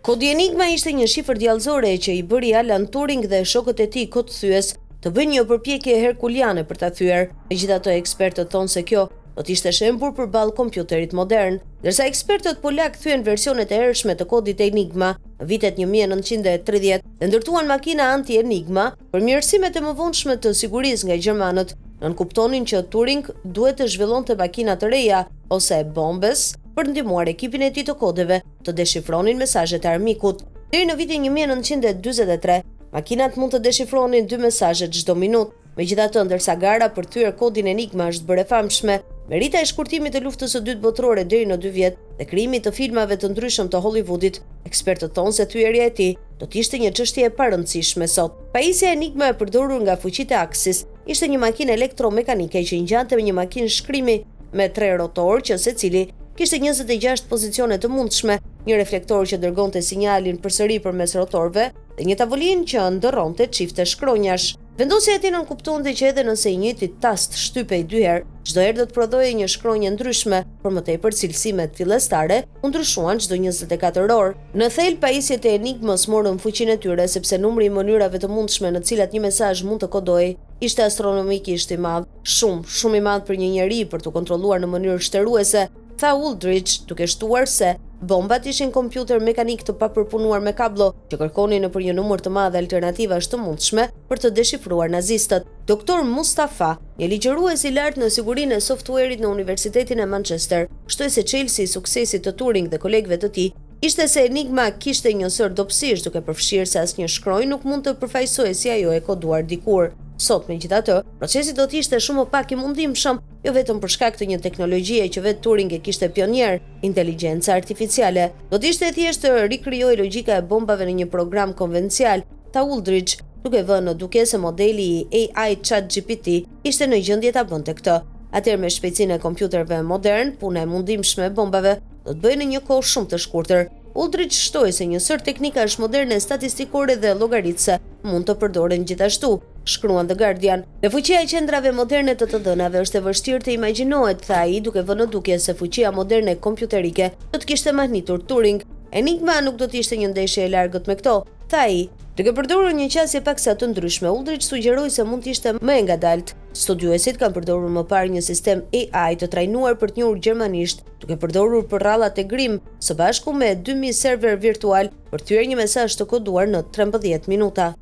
Kodi Enigma ishte një shifër djallëzore që i bëri Alan Turing dhe shokët e tij kodthyes të bëjnë një përpjekje herkuliane për ta thyer. Megjithatë, ekspertët thonë se kjo do të ishte shembur përballë kompjuterit modern, ndërsa ekspertët polak thyen versionet e hershme të kodit Enigma në vitet 1930 dhe ndërtuan makina anti-Enigma për mirësimet e mëvonshme të sigurisë nga gjermanët. Nënkuptonin që Turing duhet të zhvillonte makina të reja ose bombes për ndihmuar ekipin e tij të kodeve të deshifronin mesazhet e armikut. Deri në vitin 1943, makinat mund të deshifronin 2 mesazhe çdo minutë. Megjithatë, ndërsa gara për thyer kodin Enigma është bërë e famshme, merita e shkurtimit të luftës së dytë botërore deri në 2 vjet dhe krijimit të filmave të ndryshëm të Hollywoodit, ekspertët thonë se thyerja e tij do të ishte një çështje e parëndësishme sot. Pajisja Enigma e përdorur nga fuqitë e Aksis ishte një makinë elektromekanike që ngjante me një makinë shkrimi me 3 rotor që secili kishte 26 pozicione të mundshme, një reflektor që dërgonte sinjalin përsëri përmes rotorëve dhe një tavolinë që ndërronte çifte shkronjash. Vendosja e tij nënkuptonte që edhe nëse i njëjti tast shtypej 2 herë, çdo herë do të prodhoje një shkronjë ndryshme, por më tepër cilësimet fillestare u ndryshuan çdo 24 orë. Në thelb, pajisjet e Enigmës morën fuqinë e tyre sepse numri i mënyrave të mundshme në të cilat një mesazh mund të kodojë ishte astronomikisht i madh, shumë i madh për një njeri për të kontrolluar në mënyrë shtëruese, tha Aldrich, duke shtuar se bombat ishin kompjuter mekanik të papërpunuar me kablo që kërkonin nëpër një numër të madh alternativash të mundshme për të deshifruar nazistët. Dr. Mustafa, një ligjërues i lartë në sigurinë e softuerit në Universitetin e Manchester, shtoi se çelësi i suksesit të Turing dhe kolegëve të tij ishte se Enigma kishte një sër dobësish, duke përfshirë se asnjë shkronjë nuk mund të përfaqësojë si ajo e koduar dikur. Sot, megjithatë, procesi do të ishte shumë më pak i mundimshëm, jo vetëm për shkak të një teknologjie që vetë Turing e kishte pionjer, inteligjenca artificiale. Do të ishte thjesht të rikrijojë logjika e bombave në një program konvencial, tha Aldrich, duke vënë në duke se modeli i AI ChatGPT ishte në gjendje ta bënte këtë. Atëherë me shpejtësinë e kompjuterëve modern, puna e mundimshme e bombave do të bëhej në një kohë shumë të shkurtër. Aldrich shtoi se një sër teknikash moderne statistikore dhe llogaritëse mund të përdoren gjithashtu, shkruan The Guardian. Me fuqia e qendrave moderne të dhënave është e vështirë të imagjinohet, tha ai, duke vënë në dukje se fuqia moderne kompjuterike do të kishte mahnitur Turing. Enigma nuk do të ishte një ndeshje e largët me këto, tha ai. Duke përdorur një qasje paksa të ndryshme, Aldrich sugjeroi se mund të ishte më e ngadalt. Studiuesit kanë përdorur më parë një sistem AI të trajnuar për të njohur gjermanisht, duke përdorur përrallat e Grimm, së bashku me 2000 server virtual për thyer një mesazh të koduar në 13 minuta.